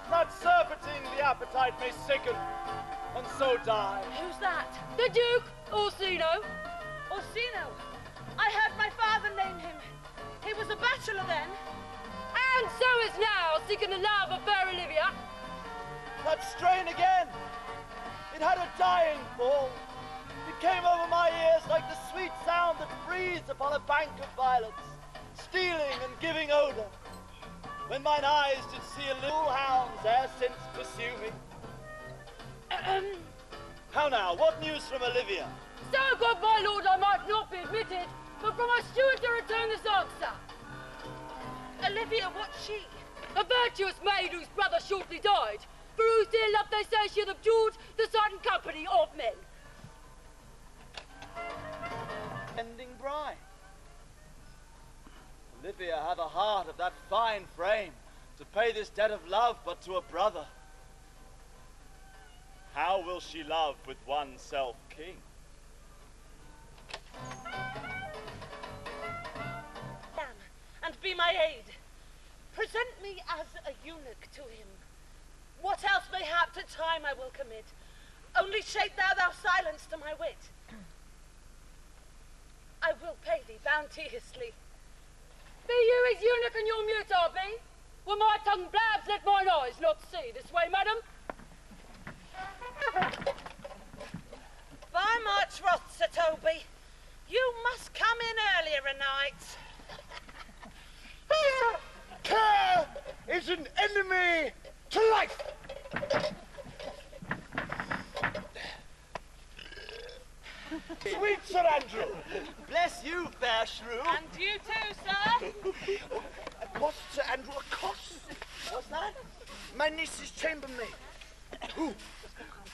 That surfeiting the appetite may sicken, and so die. Who's that? The Duke Orsino. Orsino? I heard my father name him. He was a bachelor then. And so is now, seeking the love of fair Olivia. That strain again! It had a dying fall. It came over my ears like the sweet sound that breathes upon a bank of violets, stealing and giving odour. When mine eyes did see a little hounds ere since pursue me. How now, what news from Olivia? So good, my lord, I might not be admitted, but from my steward to return this answer. Olivia, what's she? A virtuous maid whose brother shortly died, for whose dear love they say she hath abjured the sight and company of men. Ending bride. Olivia hath a heart of that fine frame, to pay this debt of love but to a brother. How will she love with oneself king? Damn, and be my aid. Present me as a eunuch to him. What else mayhap to time I will commit. Only shape thou silence to my wit. I will pay thee bounteously. Be you his eunuch and your mute are be? When my tongue blabs, let mine eyes not see. This way, madam. By my troth, Sir Toby, you must come in earlier a night. Care is an enemy to life. Sweet Sir Andrew. Bless you, fair shrew. And you too, sir. Accost, Sir Andrew, accost. What's that? My niece's chambermaid. Who?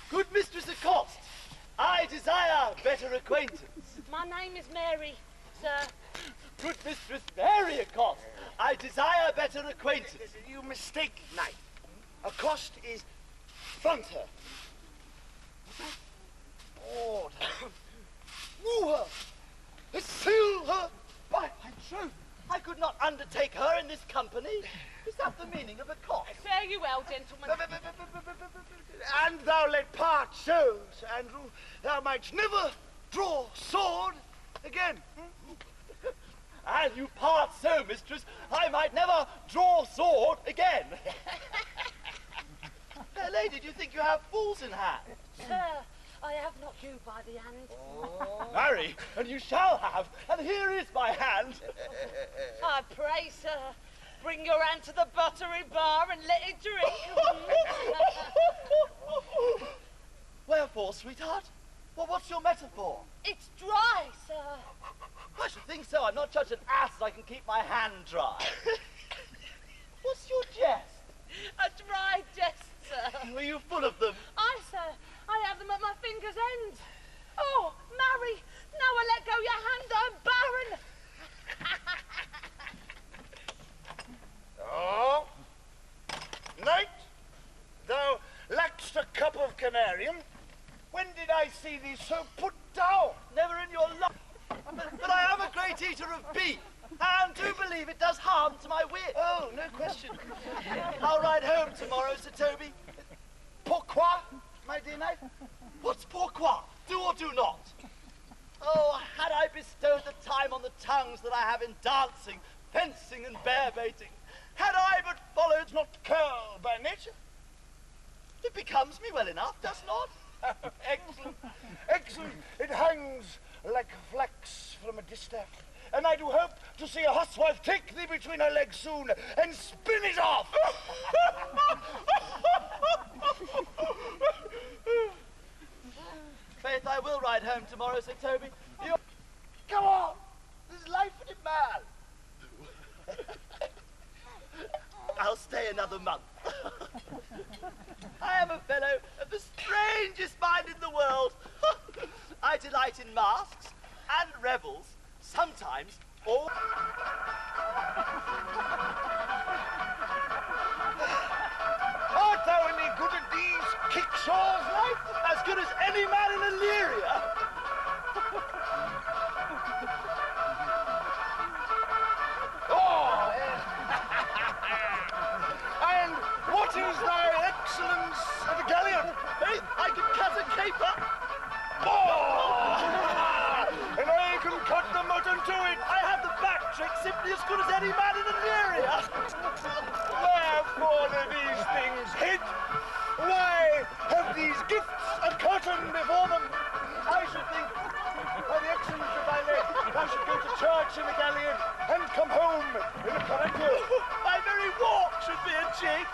Good Mistress Accost, I desire better acquaintance. My name is Mary, sir. Good Mistress Mary Accost, I desire better acquaintance. You mistake, knight. Accost is front her. Ord her. Woo her. Seal her. By my troth, I could not undertake her in this company. Is that the meaning of accost? Fare you well, gentlemen. And thou let part so, Sir Andrew, thou mightst never draw sword again. And you part so, mistress, I might never draw sword again. Fair lady, do you think you have fools in hand? Sir, I have not you by the hand. Oh. Marry, and you shall have, and here is my hand. I pray, sir, bring your hand to the buttery bar and let it drink. Wherefore, sweetheart? Well, what's your metaphor? It's dry, sir. I should think so. I'm not such an ass I can keep my hand dry. What's your jest? A dry jest, sir. Were you full of them? Aye, sir. I have them at my fingers' ends. Oh, marry, now I let go your hand, I'm barren. Oh, knight, thou lackst a cup of canarium. When did I see thee so put down? Never in your life. But I am a great eater of beef, and do believe it does harm to my wit. Oh, no question. I'll ride home tomorrow, Sir Toby. Pourquoi, my dear knight? What's pourquoi? Do or do not? Oh, had I bestowed tongues that I have in dancing, fencing, and bear baiting. Had I but followed Not curl by nature. it becomes me well enough, does not? Excellent. Excellent. It hangs like flax from a distaff. And I do hope to see a housewife take thee between her legs soon and spin it off. Faith, I will ride home tomorrow, Sir Toby. You... Come on. There's life in it, man. I'll stay another month. I am a fellow of the strangest mind in the world. I delight in masks and revels, sometimes all... Art thou any good at these kickshaws, life? As good as any man in Illyria. Oh! And what is thy excellence of the galleon? Faith, I can cut a caper. Oh! And I can cut the mutton to it. I have the back trick simply as good as any man in Illyria. Wherefore do these things hid? Why have these gifts a curtain before them? I should think, by the excellence of thy leg, I should go to church in the galleon and come home in a correctio. My very walk should be a jig.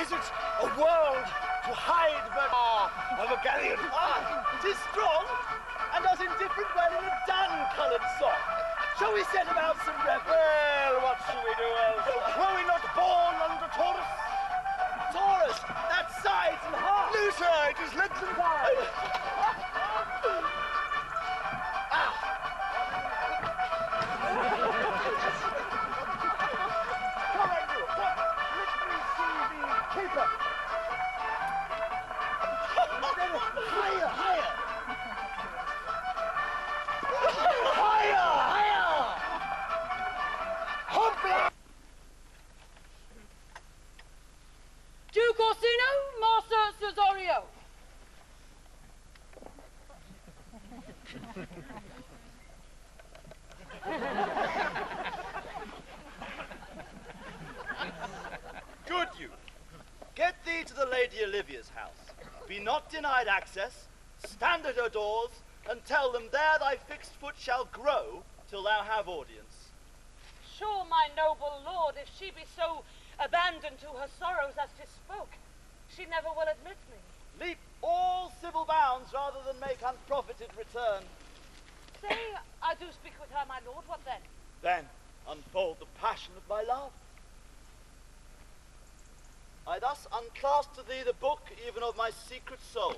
Is it a world to hide the of a galleon? Ah, 'tis strong, and does indifferent well in a dun-coloured sock. Shall we set about some revel? Well, what shall we do else? Were we not born under Taurus? Taurus, that's sides and heart. No, sir, it is legs and thighs. Come, Andrew, come. Let me see the caper. Higher, higher. Higher, higher. Hopla. Duke Orsino, Master Cesario. Good youth, get thee to the Lady Olivia's house. Be not denied access, stand at her doors, and tell them there thy fixed foot shall grow till thou have audience. Sure, my noble lord, if she be so abandoned to her sorrows as to spoke, she never will admit me. Leap all civil bounds rather than make unprofited return. Say, I do speak with her, my lord, what then? Then unfold the passion of my love. I thus unclasp to thee the book even of my secret soul.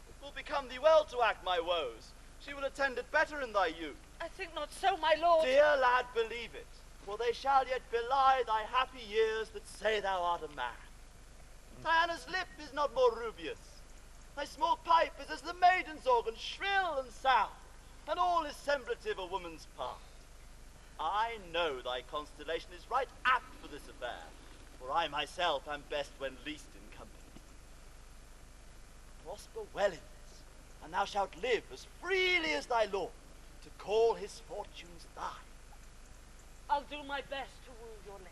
It will become thee well to act my woes. She will attend it better in thy youth. I think not so, my lord. Dear lad, believe it, for they shall yet belie thy happy years that say thou art a man. Diana's lip is not more rubious. Thy small pipe is as the maiden's organ, shrill and sound, and all is semblative a woman's part. I know thy constellation is right apt for this affair, for I myself am best when least in company. Prosper well in this, and thou shalt live as freely as thy lord, to call his fortunes thine. I'll do my best to woo your lady.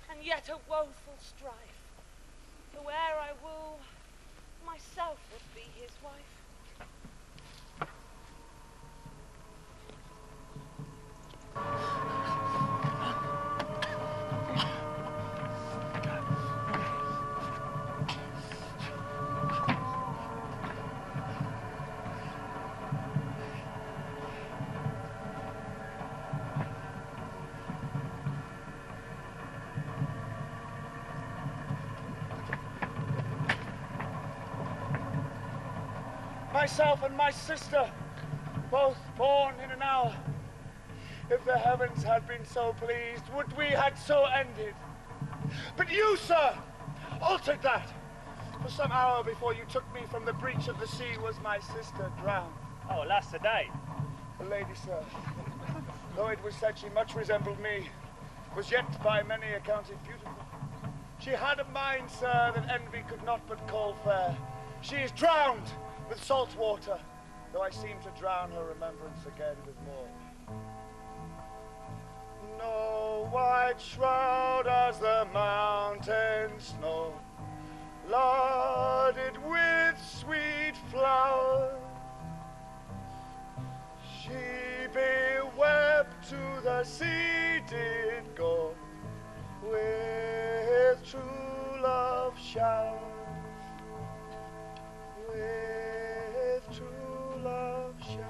And yet a woeful strife. Whoe'er I woo, myself would be his wife. Myself and my sister, both born in an hour. If the heavens had been so pleased, would we had so ended. But you, sir, altered that. For some hour before you took me from the breach of the sea was my sister drowned. Oh, last a day. The lady, sir, though it was said she much resembled me, was yet by many accounted beautiful. She had a mind, sir, that envy could not but call fair. She is drowned with salt water, though I seem to drown her remembrance again with more. No white shroud as the mountain snow, larded with sweet flowers. She bewept to the sea did go, with true love showers, with true love showers.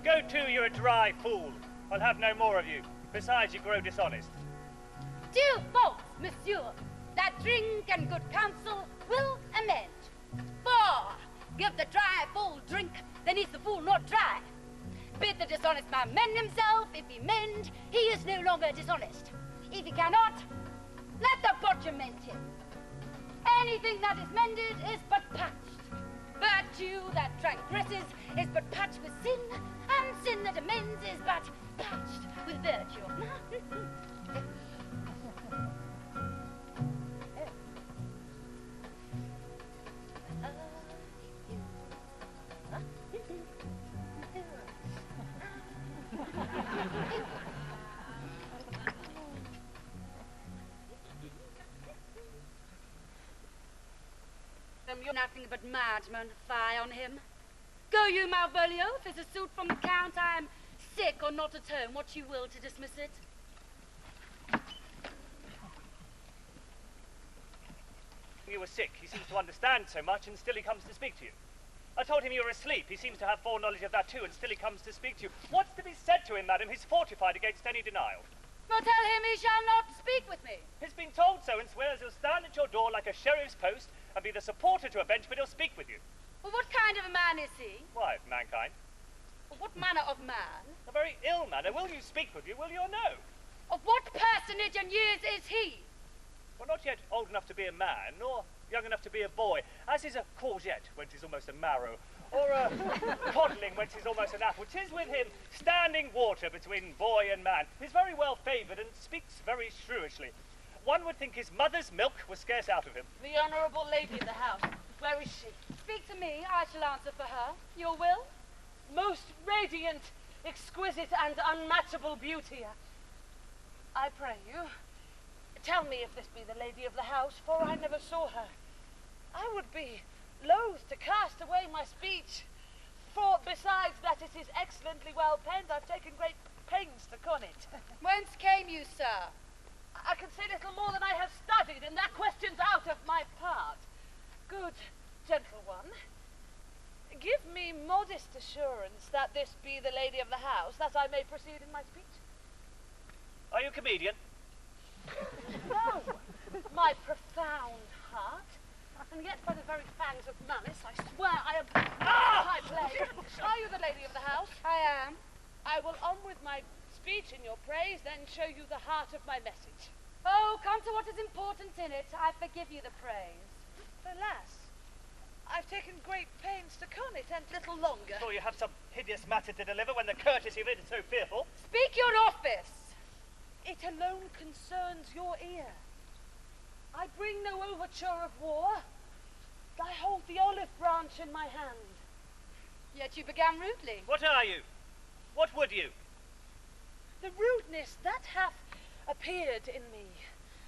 Go to, you're a dry fool. I'll have no more of you. Besides, you grow dishonest. 2 faults, monsieur, that drink and good counsel will amend. 4, give the dry fool drink, then is the fool not dry. Bid the dishonest man mend himself. If he mend, he is no longer dishonest. If he cannot, let the butcher mend him. Anything that is mended is but patched. Virtue that transgresses is but patched with sin, and sin that amends is but patched with virtue. You're nothing but madman, fie on him. Go you, Malvolio, if there's a suit from the Count, I am sick or not at home, what you will to dismiss it. You were sick. He seems to understand so much, and still he comes to speak to you. I told him you were asleep. He seems to have foreknowledge of that too, and still he comes to speak to you. What's to be said to him, madam? He's fortified against any denial. Well, tell him he shall not speak with me. He's been told so, and swears he'll stand at your door like a sheriff's post and be the supporter to a bench, but he'll speak with you. Well, what kind of a man is he? Why, mankind? Well, what manner of man? A very ill manner. Will you speak with you, will you or no? Of what personage and years is he? Well, not yet old enough to be a man, nor young enough to be a boy, as is a courgette when 'tis almost a marrow, or a codling when 'tis almost an apple. 'Tis with him standing water between boy and man. He's very well favoured and speaks very shrewishly. One would think his mother's milk was scarce out of him. The honourable lady of the house. Where is she? Speak to me, I shall answer for her. Your will? Most radiant, exquisite, and unmatchable beauty. I pray you, tell me if this be the lady of the house, for I never saw her. I would be loath to cast away my speech, for besides that it is excellently well penned, I've taken great pains to con it. Whence came you, sir? I can say little more than I have studied, and that question's out of my part. Good, gentle one, give me modest assurance that this be the lady of the house, that I may proceed in my speech. Are you a comedian? No, my profound heart, and yet by the very fangs of malice, I swear I am high play. Are you the lady of the house? I am. I will on with my speech in your praise, then show you the heart of my message. Oh, come to what is important in it. I forgive you the praise. Alas, I've taken great pains to con it, and little longer. Or you have some hideous matter to deliver when the courtesy of it is so fearful? Speak your office. It alone concerns your ear. I bring no overture of war. I hold the olive branch in my hand. Yet you began rudely. What are you? What would you? The rudeness that hath appeared in me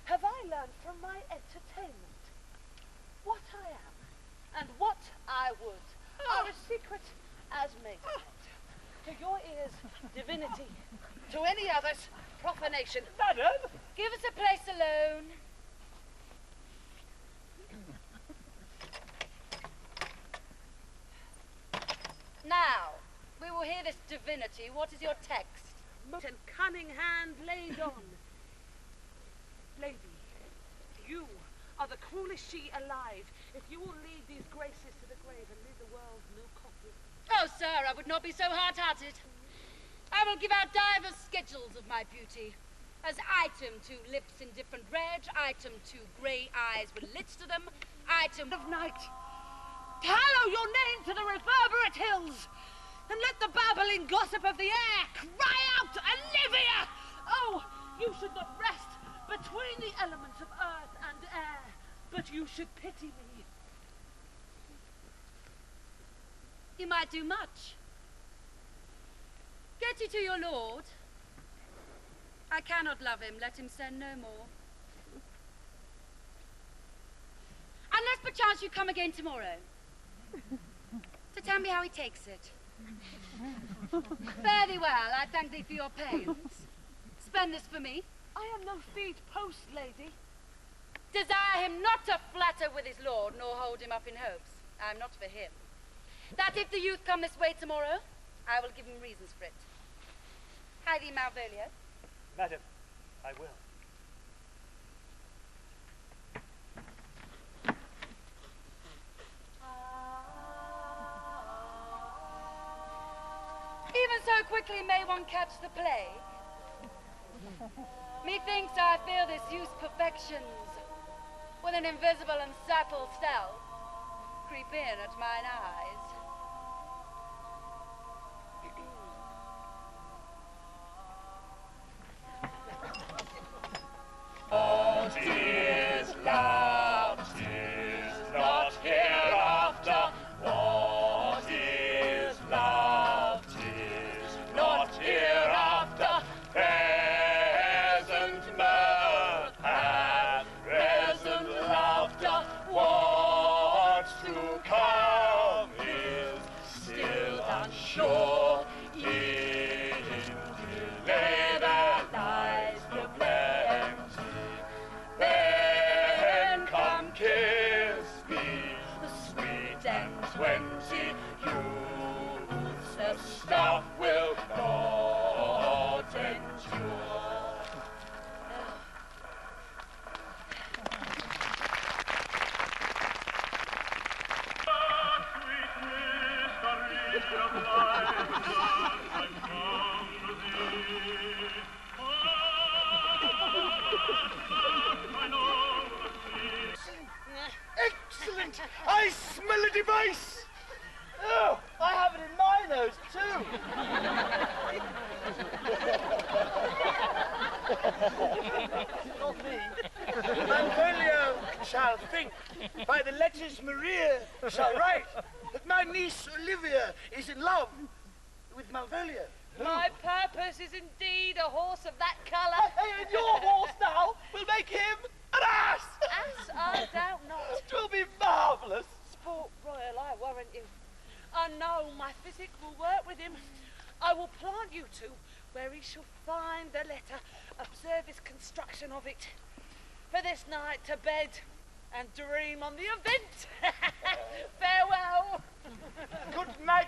have I learned from my entertainment. What I am and what I would are as secret as maidens. To your ears, divinity. To any others, profanation. Madam! Give us a place alone. Now, we will hear this divinity. What is your text? And cunning hand laid on. Lady, you are the cruelest she alive. If you will lead these graces to the grave and leave the world no copy. Oh, sir, I would not be so hard-hearted. I will give out divers schedules of my beauty. As item 2, lips in different red, item 2, grey eyes with lids to them, item Of night, hallow your name to the reverberate hills, and let the babbling gossip of the air cry out, Olivia! Oh, you should not rest between the elements of earth and air, but you should pity me. You might do much. Get you to your lord. I cannot love him, let him send no more. Unless perchance you come again tomorrow. To tell me how he takes it. Fare thee well, I thank thee for your pains. Spend this for me. I am no feed post, lady. Desire him not to flatter with his lord, nor hold him up in hopes. I am not for him. That if the youth come this way tomorrow, I will give him reasons for it. Hie thee, Malvolio. Madam, I will. Even so quickly may one catch the plague. Methinks I feel this youth's perfections with an invisible and subtle stealth creep in at mine eyes. What is love? 'Tis not hereafter. What is love? 'Tis not hereafter. Present mirth and present laughter. What's to come is still unsure. In delay there lies the plenty. Then come kiss me, the sweet and 20 youths, the stuff will not endure. Excellent! I smell a device! Oh, I have it in my nose too. Not me. Malvolio shall think, by the letters Maria shall write, that my niece Olivia is in love with Malvolio. My purpose is indeed a horse of that colour. Hey, and your horse now will make him an ass. As I doubt not. 'Twill be marvellous. Sport royal, I warrant you. I know my physic will work with him. I will plant you two where he shall find the letter, observe his construction of it. For this night to bed and dream on the event. Farewell. Good night,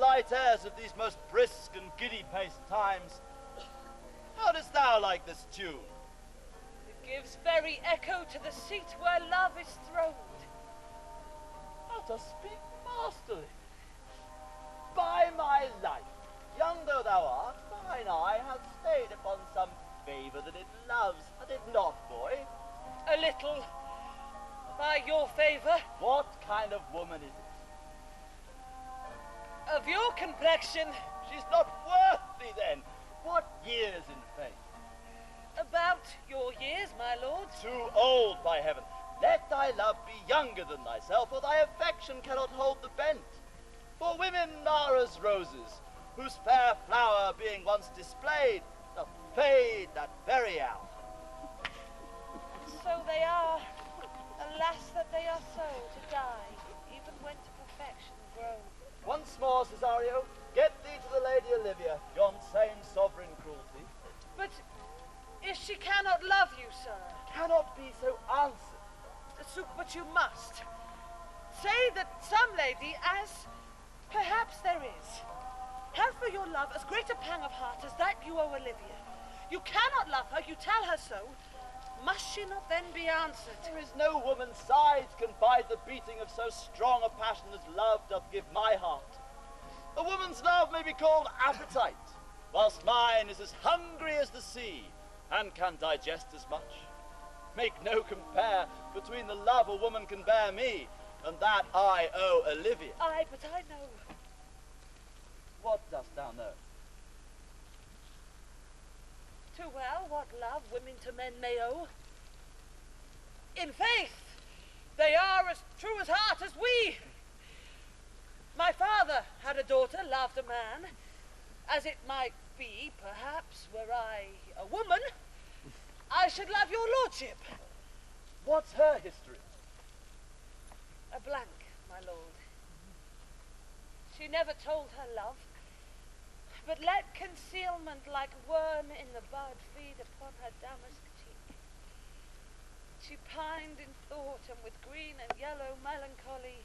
light airs of these most brisk and giddy-paced times. How dost thou like this tune? It gives very echo to the seat where love is throned. Thou dost speak masterly. By my life, young though thou art, thine eye hath stayed upon some favour that it loves, hath it not, boy? A little, by your favour. What kind of woman is it? Of your complexion. She's not worth thee, then. What years in faith? About your years, my lord. Too old, by heaven. Let thy love be younger than thyself, or thy affection cannot hold the bent. For women are as roses, whose fair flower, being once displayed, doth fade that very hour. So they are. Alas, that they are so, to die, even when to perfection grown. Once more, Cesario, get thee to the Lady Olivia, yon same sovereign cruelty. But if she cannot love you, sir. Cannot be so answered. But you must. Say that some lady, as perhaps there is, have for your love as great a pang of heart as that you owe Olivia. You cannot love her, you tell her so. Must she not then be answered? There is no woman's sides can bide the beating of so strong a passion as love doth give my heart. A woman's love may be called appetite, whilst mine is as hungry as the sea, and can digest as much. Make no compare between the love a woman can bear me, and that I owe Olivia. Aye, but I know. What dost thou know? Too well what love women to men may owe. In faith, they are as true as heart as we. My father had a daughter, loved a man, as it might be, perhaps, were I a woman, I should love your lordship. What's her history? A blank, my lord. She never told her love, but let concealment like worm in the bud feed upon her damask cheek. She pined in thought, and with green and yellow melancholy,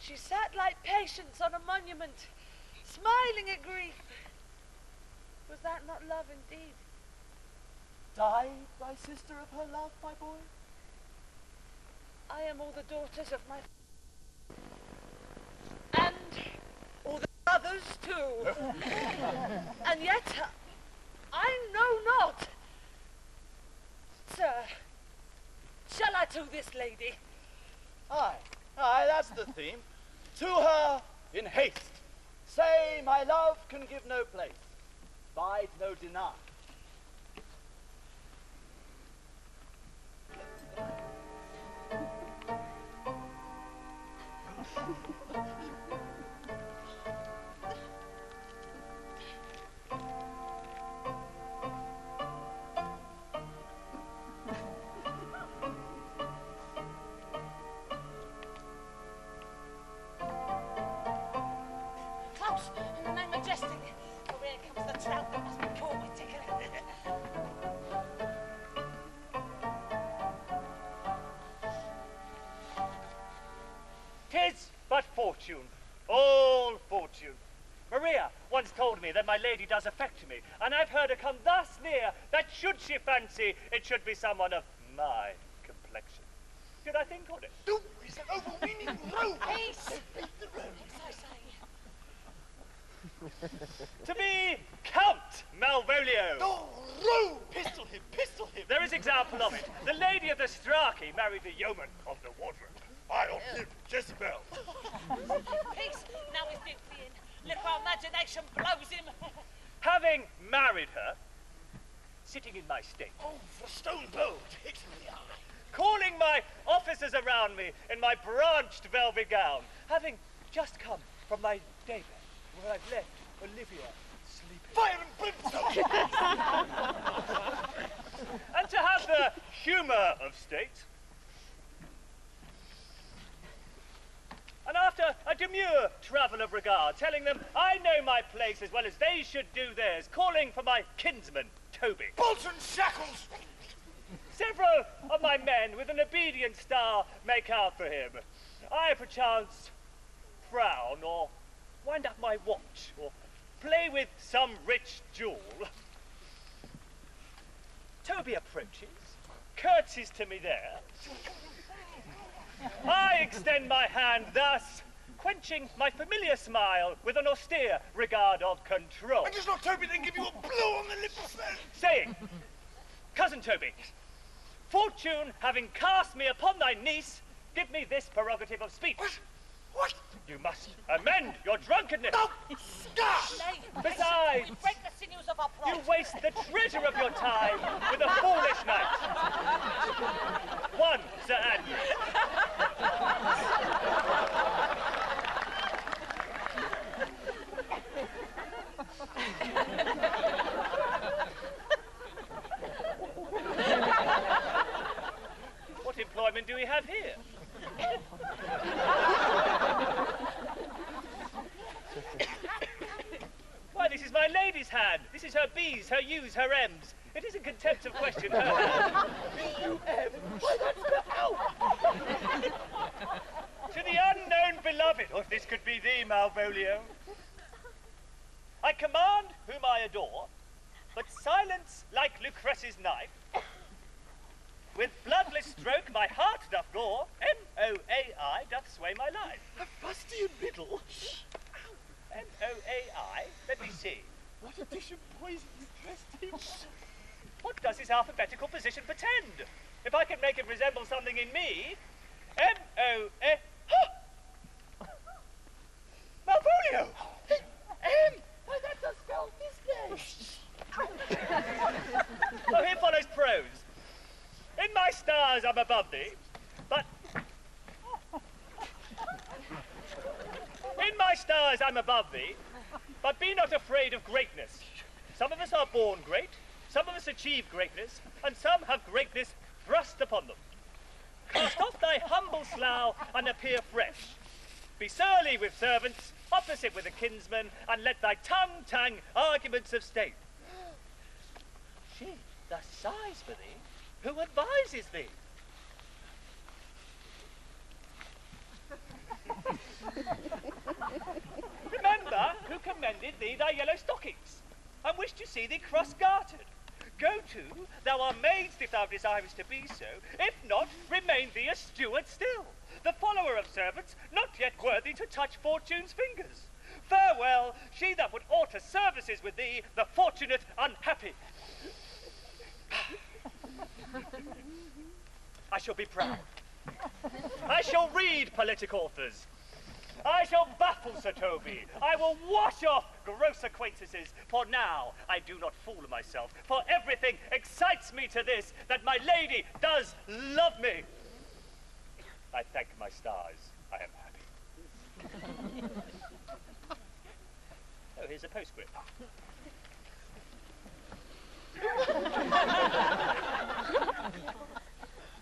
she sat like Patience on a monument, smiling at grief. Was that not love indeed? Died thy sister of her love, my boy? I am all the daughters of my and all the brothers too. And yet I know not. Sir, shall I to this lady? Aye, that's the theme. To her in haste. Say my love can give no place, bide no deny. Close, in the name of jesting, for here comes the trout that must be caught with tickling. Tis but fortune, all fortune. Maria once told me that my lady does affect me, and I've heard her come thus near that should she fancy, it should be someone of my complexion. Did I think on it? Do is an overweening rogue. Peace! Beat the rogue. Yes, I say. To be Count Malvolio. Oh, rogue! Pistol him, pistol him. There is example of it. The lady of the Strachey married the yeoman of the wardrobe. I outlive Jezebel. Peace! Now he's been in. Look how imagination blows him. Having married her, sitting in my state, Oh, for a stone blow takes him in the eye. calling my officers around me in my branched velvet gown, having just come from my daybed, where I've left Olivia sleeping. Fire and brimstone! And to have the humour of state, and after a demure travel of regard, telling them I know my place as well as they should do theirs, calling for my kinsman, Toby. Bolts and shackles! Several of my men with an obedient star make out for him. I perchance frown or wind up my watch, or play with some rich jewel. Toby approaches, curtsies to me there. I extend my hand thus, quenching my familiar smile with an austere regard of control. And does not Toby then give you a blow on the lips then? Saying, Cousin Toby, fortune having cast me upon thy niece, give me this prerogative of speech. What? You must amend your drunkenness. No! Scar! Nay, Besides, we break the sinews of our plot. you waste the treasure of your time with a foolish knight. One, Sir Andrew. What employment do we have here? Why, this is my lady's hand. This is her B's, her U's, her M's. It is a contempt of question, her hand. Why, that's the help! To the unknown beloved, or if this could be thee, Malvolio. I command whom I adore, but silence like Lucrece's knife. With bloodless stroke my heart doth gore, M-O-A-I doth sway my life. A fustian riddle? M-O-A-I? Let me see. What a dish of poison you dressed him. What does his alphabetical position portend? If I can make it resemble something in me, M-O-A... Malvolio! Why, that's a spell this day. Oh, here follows prose. In my stars I'm above thee, but... In my stars I'm above thee, but be not afraid of greatness. Some of us are born great, some of us achieve greatness, and some have greatness thrust upon them. Cast off thy humble slough and appear fresh. Be surly with servants, opposite with a kinsman, and let thy tongue tang arguments of state. She thus sighs for thee, who advises thee? Remember who commended thee thy yellow stockings, and wished to see thee cross-gartered. Go to, thou art maids if thou desirest to be so, if not, remain thee a steward still, the follower of servants, not yet worthy to touch fortune's fingers. Farewell, she that would alter services with thee, the fortunate unhappy. I shall be proud. I shall read politic authors. I shall baffle Sir Toby. I will wash off gross acquaintances. For now, I do not fool myself. For everything excites me to this, that my lady does love me. I thank my stars. I am happy. Oh, here's a postscript.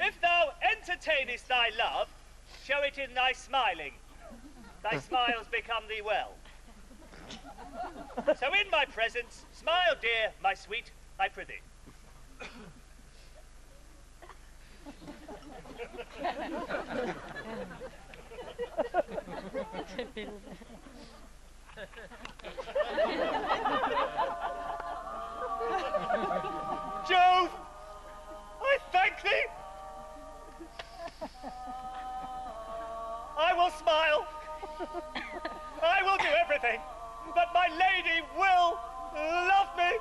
If thou entertainest thy love, show it in thy smiling. Thy smiles become thee well. So in my presence, smile, dear, my sweet, I prithee. Jove, I thank thee. I will smile. I will do everything, but my lady will love me.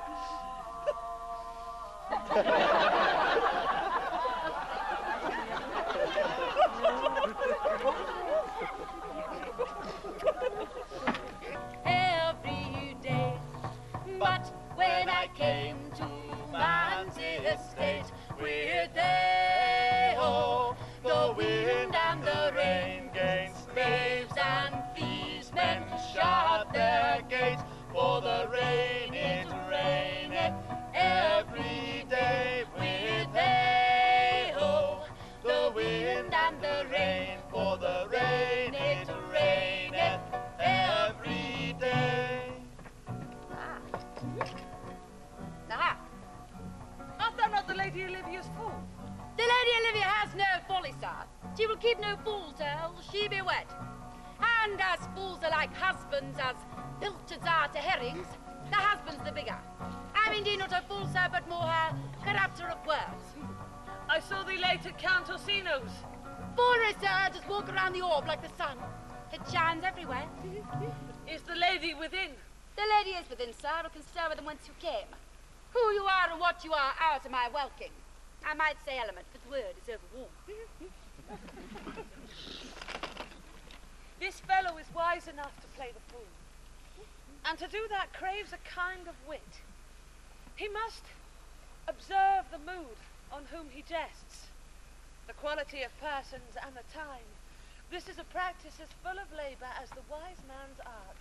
Every day, but when I came to man's estate, with oh, the wind and the rain gainst slaves and thieves, men shut their gates, for the rain it raineth every day. With oh, the wind and the rain, for the rain it raineth every day. Art thou not the Lady Olivia's fool? as fools are like husbands as pilchards are to herrings, the husband's the bigger. I'm indeed not a fool, sir, but more a corrupter of words. I saw thee late at Count Orsino's. Foolery, sir, just walk around the orb like the sun. It shines everywhere. Is the lady within? The lady is within, sir, who can stir with them whence you came. Who you are and what you are out of my welking. I might say element, but the word is overwarm. This fellow is wise enough to play the fool. And to do that craves a kind of wit. He must observe the mood on whom he jests, the quality of persons and the time. This is a practice as full of labour as the wise man's art.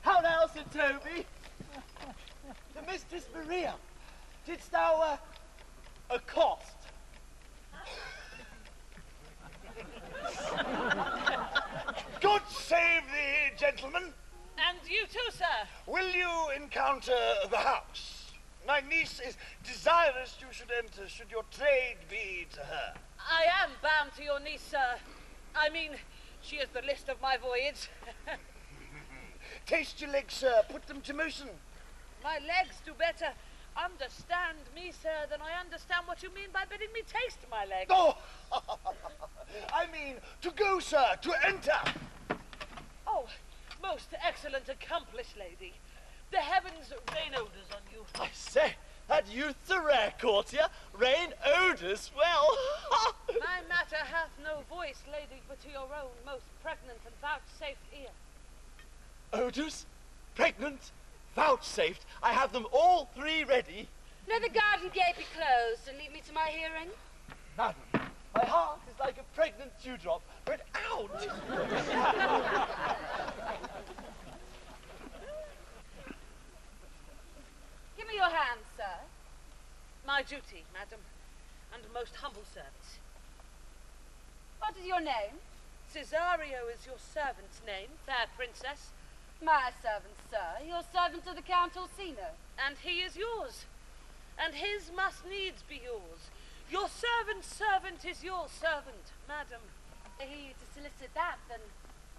How now, Sir Toby? The Mistress Maria, didst thou accost? God save thee, gentlemen. And you too, sir. Will you encounter the house? My niece is desirous you should enter, should your trade be to her. I am bound to your niece, sir. I mean, she is the list of my voyage. Taste your legs, sir. Put them to motion. My legs do better understand me, sir, than I understand what you mean by bidding me taste my legs. Oh, I mean to go, sir, to enter. Oh, most excellent, accomplished lady. The heavens rain odours on you. I say, that youth's a rare courtier. Rain odours, well. My matter hath no voice, lady, but to your own most pregnant and vouchsafed ear. Odours, pregnant, vouchsafed. I have them all three ready. Let the garden gate be closed and leave me to my hearing. Madam, my heart is like a pregnant dewdrop, but out. Give me your hand, sir. My duty, madam, and most humble service. What is your name? Cesario is your servant's name, fair princess, My servant, sir. Your servant to the Count Orsino. and he is yours, and his must needs be yours. Your servant's servant is your servant, madam. He to solicit that than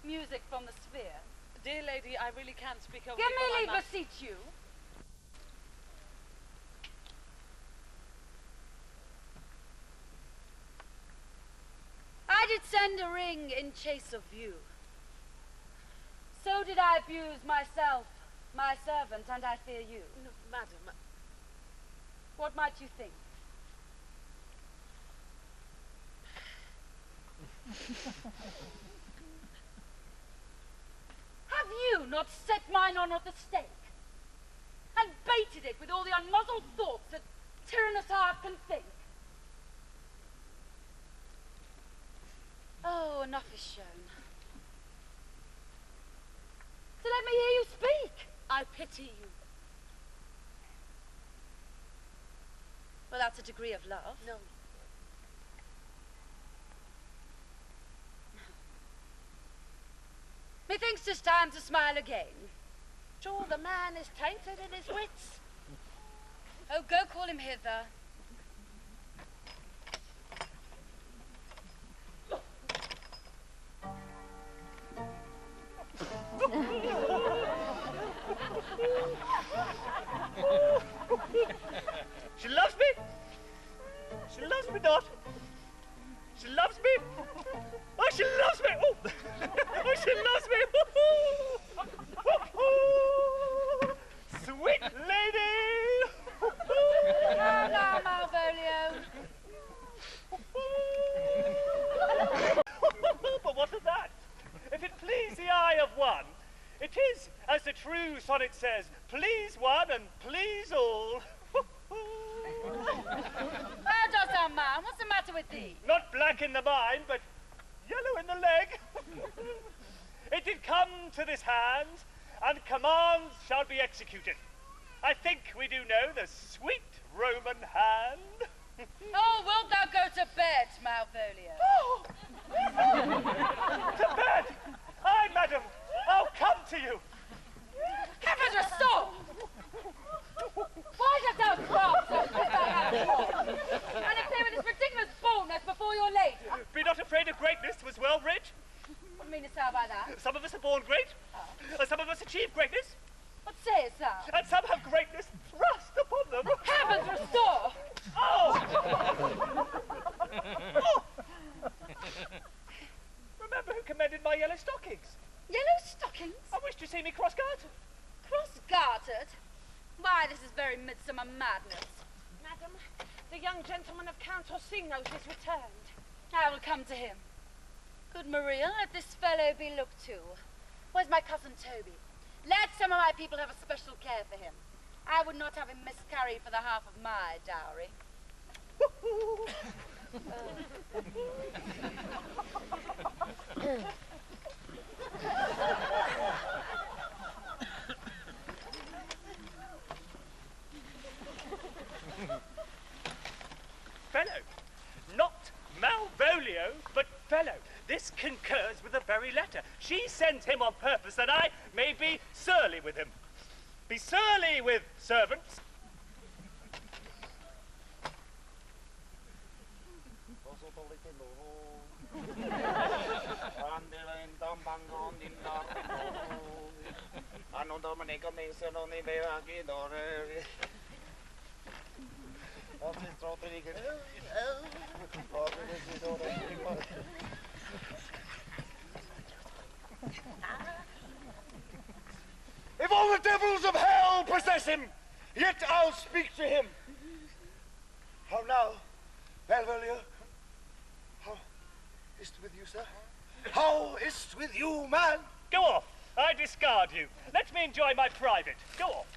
music from the sphere. Dear lady, I really can't speak over Give you, me for leave, I must- beseech you. I did send a ring in chase of you. So did I abuse myself, my servant, and I fear you. No, madam, What might you think? Have you not set mine honour at the stake? And baited it with all the unmuzzled thoughts that tyrannous heart can think? Oh, enough is shown. So let me hear you speak. I pity you. Well, that's a degree of love. No. Methinks 'tis time to smile again. Sure, the man is tainted in his wits. Oh, go call him hither. She loves me. She loves me not. She loves me. Oh, she loves me. Oh, oh she loves me. Sweet lady. Now, now, Malvolio. But what of that? If it please the eye of one, it is, as the true sonnet says, please one and please all. How does thou, man? What's the matter with thee? Not black in the mind, but yellow in the leg. It did come to this hand, and commands shall be executed. I think we do know the sweet Roman hand. Oh, wilt thou go to bed, Malvolio? To bed! Aye, madam, I'll come to you. Heaven restore! Why dost thou young gentleman of Count Orsino's is returned. I will come to him. Good Maria, let this fellow be looked to. Where's my cousin Toby? Let some of my people have a special care for him. I would not have him miscarry for the half of my dowry. Fellow. Not Malvolio, but fellow. This concurs with the very letter. She sent him on purpose that I may be surly with him. Be surly with servants. If all the devils of hell possess him, yet I'll speak to him. How now, Malvolio? How is't with you, sir? How is't with you, man? Go off. I discard you. Let me enjoy my private. Go off.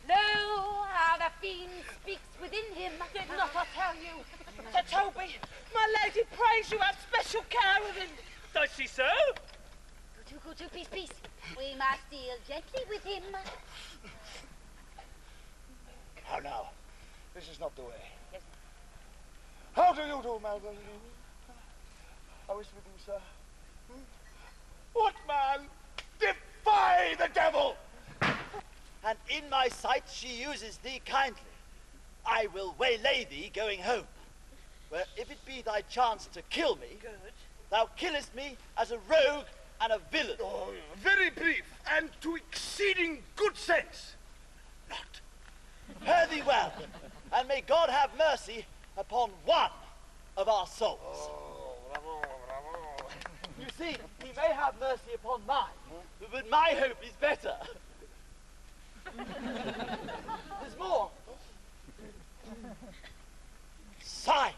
Lo, how the fiend speaks within him. Did not I tell you? Sir Toby, my lady prays you have special care of him. Does she so? Go to, peace, peace. We must deal gently with him. How now? This is not the way. Yes. How do you do, Malvolio? How is it with you, sir? What man? Defy the devil! And in my sight she uses thee kindly. I will waylay thee going home, where if it be thy chance to kill me, Good. thou killest me as a rogue and a villain. Oh, very brief, and to exceeding good sense. Not. Fare thee well, and may God have mercy upon one of our souls. Oh, bravo, bravo. You see, he may have mercy upon mine, but my hope is better. There's more. Signed,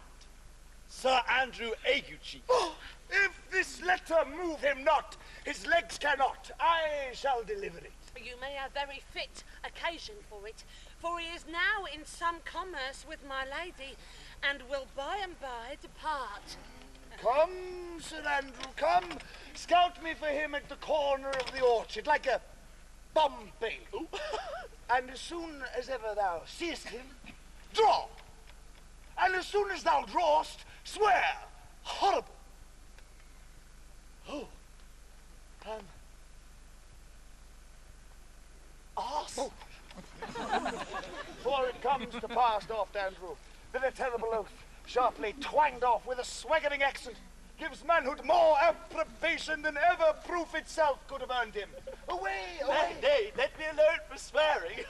Sir Andrew Aguecheek. Oh, if this letter move him not, his legs cannot. I shall deliver it. You may have very fit occasion for it, for he is now in some commerce with my lady, and will by and by depart. Come, Sir Andrew, come. Scout me for him at the corner of the orchard, like a Bombay. And as soon as ever thou seest him, draw. And as soon as thou drawest, swear. Horrible. Oh, arse. Oh. For it comes to pass, doth Andrew, that a terrible oath, sharply twanged off with a swaggering accent, gives manhood more approbation than ever proof itself could have earned him. Away, away. Nay, let me alone for swearing.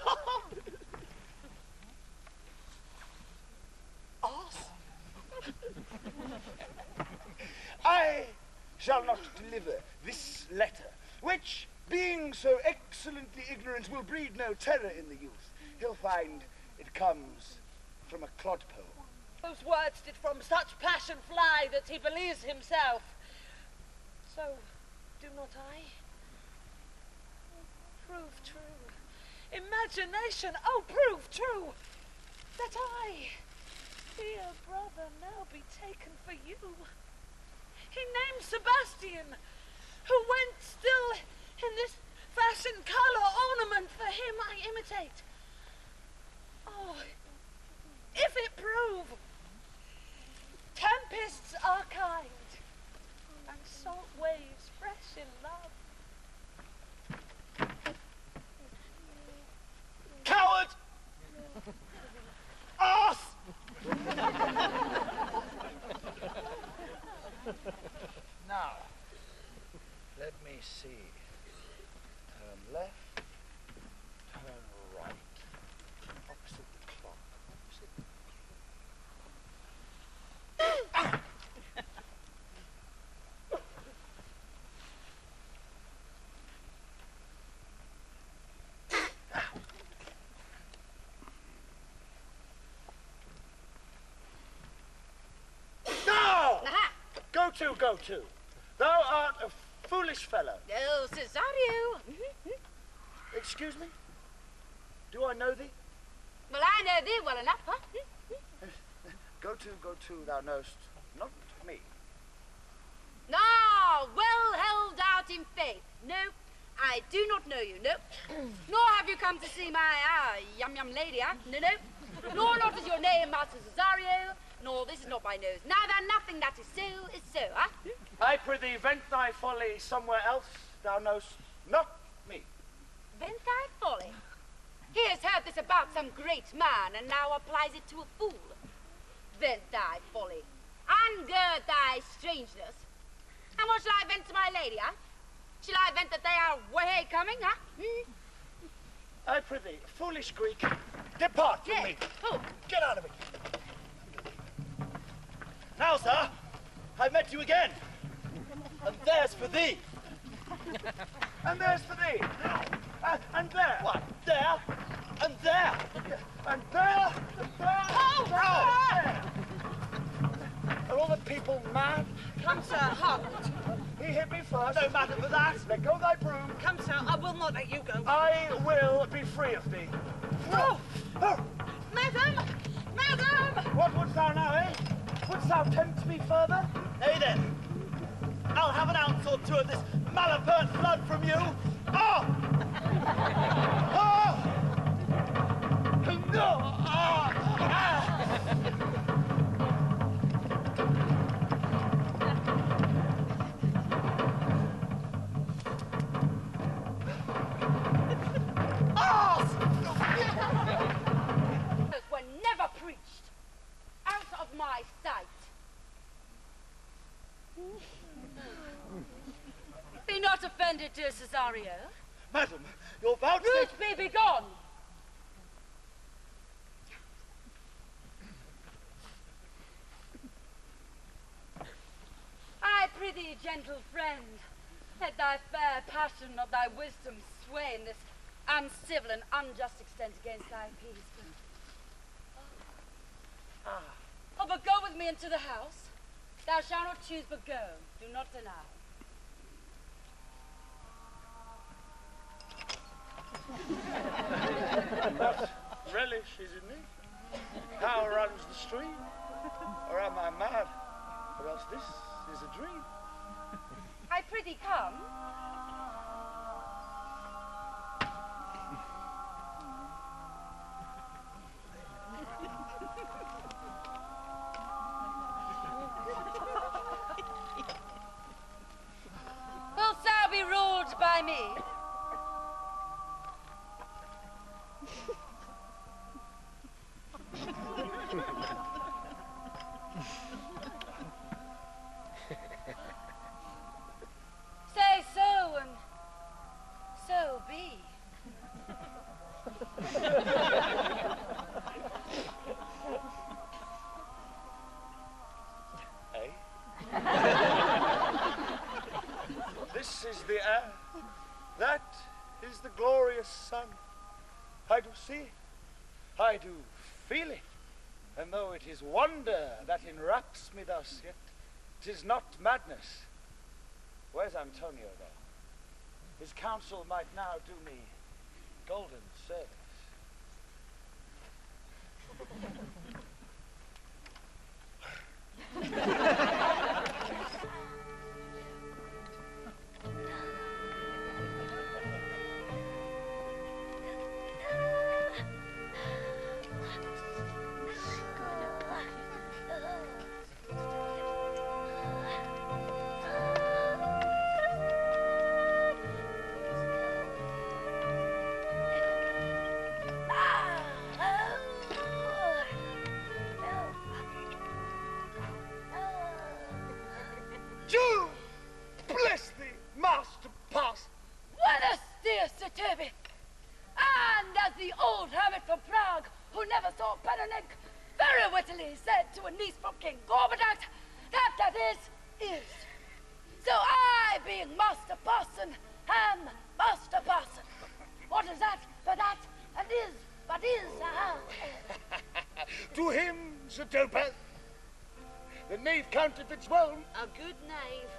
Arse. I shall not deliver this letter, which, being so excellently ignorant, will breed no terror in the youth. He'll find it comes from a clodpole. Those words did from such passion fly that he believes himself. So, do not I? Prove true. Imagination, oh, prove true, that I, dear brother, now be taken for you. He named Sebastian, who went still in this fashion, colour, ornament, for him I imitate. Oh, if it prove, tempests are kind, and salt waves fresh in love. Coward! Arse! Now, let me see. Turn left, turn right. Opposite the clock. go to. Thou art a foolish fellow. Oh, Cesario. Excuse me? Do I know thee? Well, I know thee well enough, huh? Go to, thou knowest not me. No, well held out in faith. No, I do not know you, no. Nor have you come to see my, yum lady, huh? No. Nor not is your name, Master Cesario, nor this is not my nose. Neither nothing that is so, huh? I prithee, vent thy folly somewhere else, thou knowest not me. Vent thy folly? He has heard this about some great man, and now applies it to a fool. Vent thy folly. Ungird thy strangeness. And what shall I vent to my lady, huh? Shall I vent that they are way coming, huh? I prithee, foolish Greek, depart from me. Oh. Get out of it. Now, sir, I've met you again. And there's for thee. And there's for thee. And there. What? There? And there? And there. And there. Oh, there. Are all the people mad? Come, sir, hark. He hit me first. No matter for that. Let go thy broom. Come, sir, I will not let you go. I will be free of thee. Oh! Madam! Madam! What wouldst thou now, eh? Wouldst thou tempt me further? Nay then, I'll have an ounce or two of this malapert blood from you. Oh! Oh! No! Ah! Ah! Were never preached. Out of my sight. Be not offended, dear Cesario. Madam, your vouchsafe... Root be gone. I prithee, gentle friend, let thy fair passion of thy wisdom sway in this uncivil and unjust extent against thy peace. Oh, but go with me into the house. Thou shalt not choose but go. Do not deny. What relish is in thee? How runs the stream? Or am I mad? Or else this is a dream? I prithee come. Wilt thou be ruled by me? Say so, and so be. Eh? This is the air. That is the glorious sun. I do see it. I do feel it. And though it is wonder that enwraps me thus, yet 'tis not madness. Where's Antonio, though? His counsel might now do me golden service. Jew, bless thee, Master Parson. What dear Sir Toby? And as the old hermit from Prague, who never saw Benedict, very wittily said to a niece from King Gorbadat, that is. So I, being Master Parson, am Master Parson. What is that but that, and is but is, To him, Sir Topaz, The knave counterfeits well. A good knave.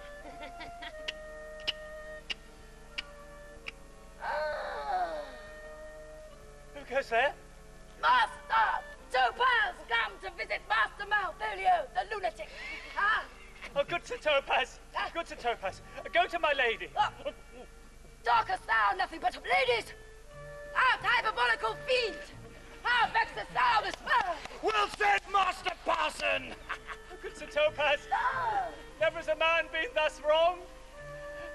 Who goes there? Master! Topaz come to visit Master Malfolio, the lunatic. Ah! Oh, good Sir Topaz. Good Sir Topaz. Go to my lady. Talkest thou nothing but of ladies? Out, hyperbolical fiend! How vexest thou this man? Well said, Master Parson! Good Sir Topaz. Never has a man been thus wronged.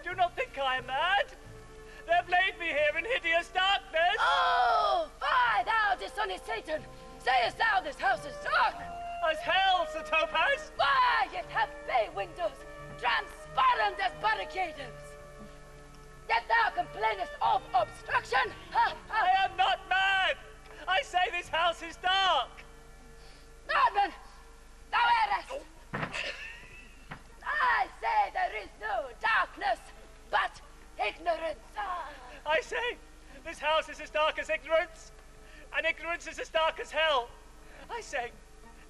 Do not think I am mad. They have laid me here in hideous darkness. Oh, fie, thou dishonest Satan! Sayest thou this house is dark? As hell, Sir Topaz. Why, it hath bay windows, transparent as barricades. Yet thou complainest of obstruction? I am not mad. I say this house is dark. Nordman, thou errest. I say there is no darkness, but ignorance. I say this house is as dark as ignorance, and ignorance is as dark as hell. I say,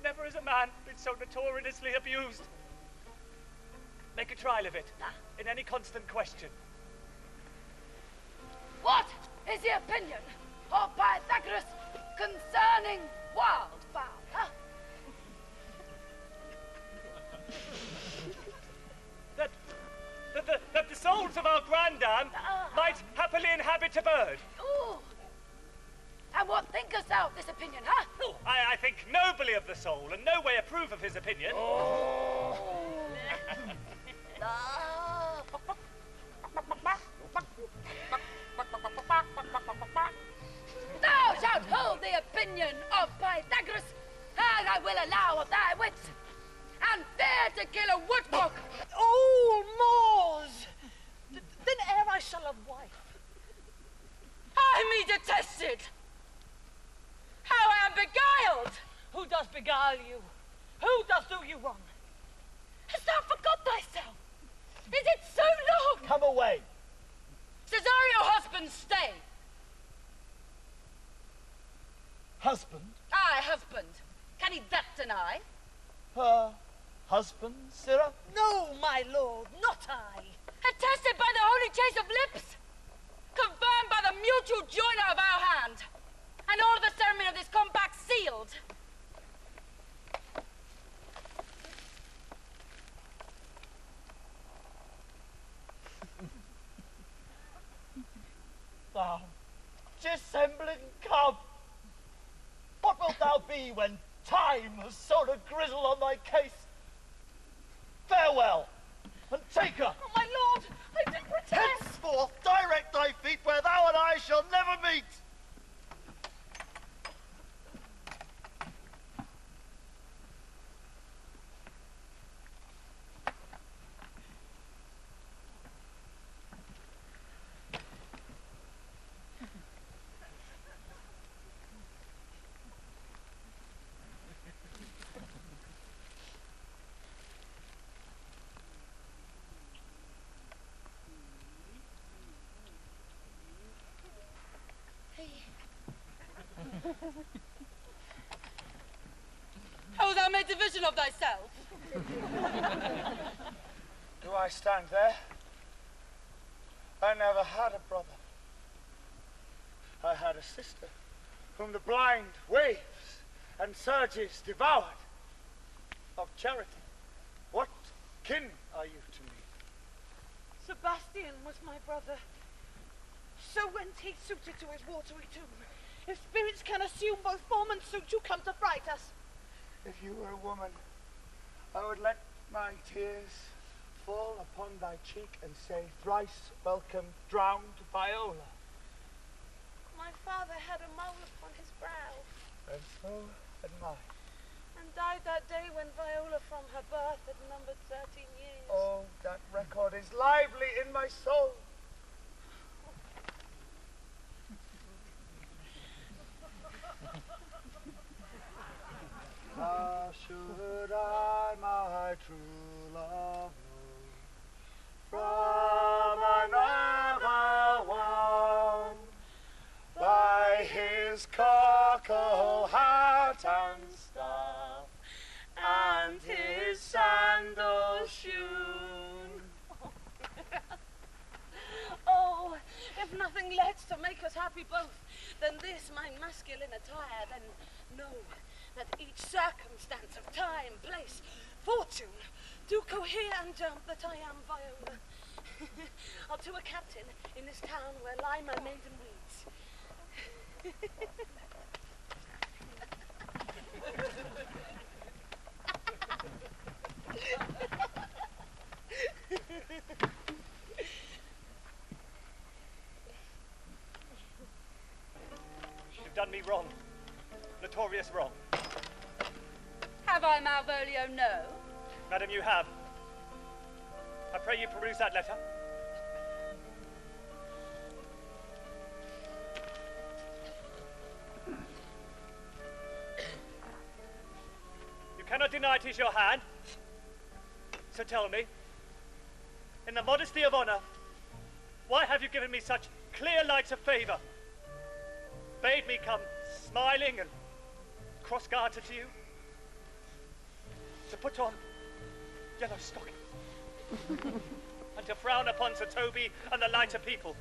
never has a man been so notoriously abused. Make a trial of it, in any constant question. What is the opinion of Pythagoras concerning wildfowl? Huh? That the souls of our grandam might happily inhabit a bird. Ooh. And what thinkest thou of this opinion, huh? Oh, I think nobly of the soul, and no way approve of his opinion. Thou shalt hold the opinion of Pythagoras, and I will allow of thy wits, and fear to kill a woodcock. All Moors! Then ere I shall have wife. I me detested. How I am beguiled. Who does beguile you? Who does do you wrong? Hast thou forgot thyself? Is it so long? Come away. Cesario husband, stay. Husband? Aye, husband. Can he that deny? Husband, sirrah? No, my lord, not I. Attested by the holy chase of lips, confirmed by the mutual joiner of our hand, and all the ceremony of this compact sealed. Thou dissembling cub! What wilt thou be when time has sown a grizzle on thy case? Farewell, and take her! Oh, my lord, I did protest. Henceforth, direct thy feet where thou and I shall never meet! Oh, thou made division of thyself. Do I stand there? I never had a brother. I had a sister, whom the blind waves and surges devoured. Of charity, what kin are you to me? Sebastian was my brother. So went he suited to his watery tomb. If spirits can assume both form and suit, you come to fright us. If you were a woman, I would let my tears fall upon thy cheek and say, thrice welcome, drowned Viola. My father had a mole upon his brow, And so had mine. and died that day when Viola from her birth had numbered 13 years. Oh, that record is lively in my soul. How should I my true love know from another one? By his cockle hat and staff, and his happy both than this my masculine attire, then know that each circumstance of time, place, fortune, do cohere and jump that I am Viola. I'll to a captain in this town where lie my maiden weeds. You've done me wrong. Notorious wrong. Have I, Malvolio? No. Madam, you have. I pray you peruse that letter. You cannot deny it is your hand. So tell me, in the modesty of honor, why have you given me such clear lights of favor? Bade me come smiling and cross-gartered to you? To put on yellow stockings and to frown upon Sir Toby and the lighter people.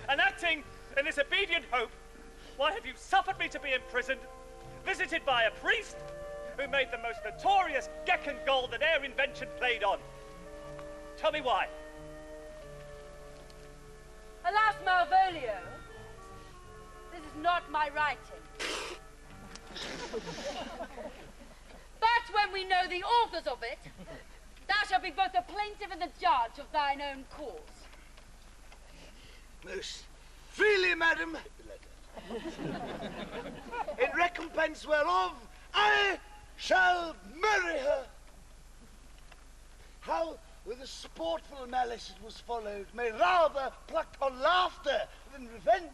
And acting in this obedient hope, why have you suffered me to be imprisoned, visited by a priest who made the most notorious geck and gold that e'er invention played on? Tell me why. Alas, Malvolio, this is not my writing. But when we know the authors of it, thou shalt be both the plaintiff and the judge of thine own cause. Most freely, madam, in recompense whereof I shall marry her. How with a sportful malice it was followed may rather pluck on laughter than revenge.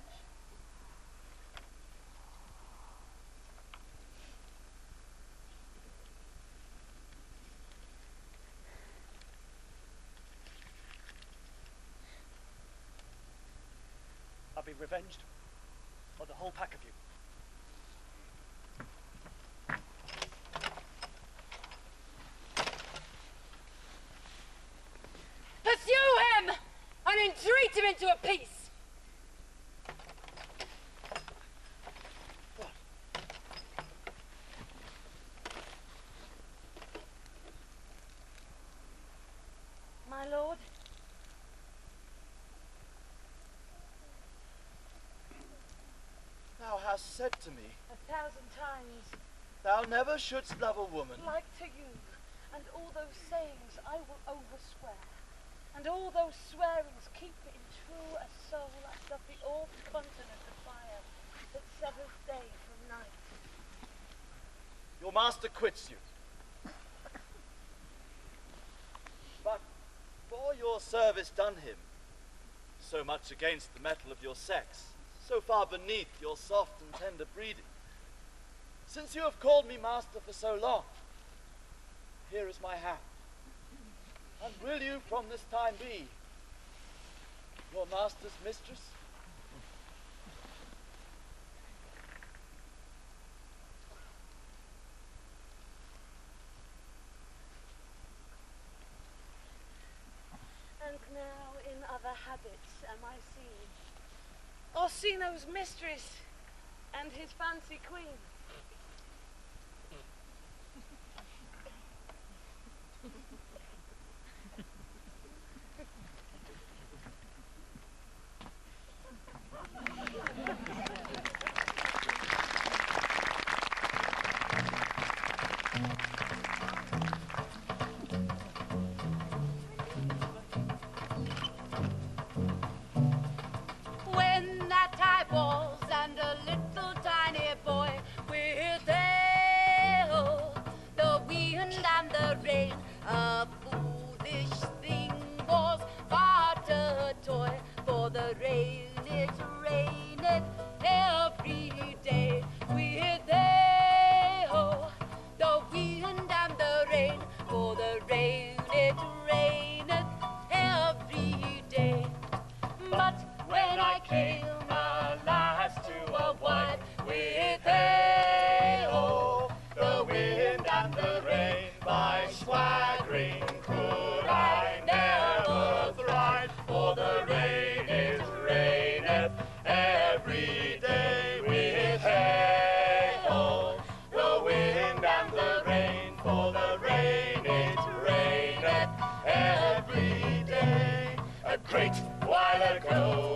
I'll be revenged on the whole pack of you. Pursue him and entreat him into a peace. My lord, Thou hast said to me, 1,000 times, thou never shouldst love a woman. like to you, and all those sayings I will overswear, and all those swearings keep me in true a soul as doth the old continent of fire that severs day from night. Your master quits you. But for your service done him, so much against the mettle of your sex, so far beneath your soft and tender breeding, since you have called me master for so long, here is my hand. And will you from this time be your master's mistress? And now in other habits am I seen, Orsino's mistress and his fancy queen. When that I was and a little tiny boy with ale, the wind and the rain, a foolish thing was but a toy, for the rain it raineth every day. With ale, the wind and the rain, for the rain it raineth every day. But when I came alas to a wife with hey-ho, the wind and the rain, by swaggering it raineth every day. A great while ago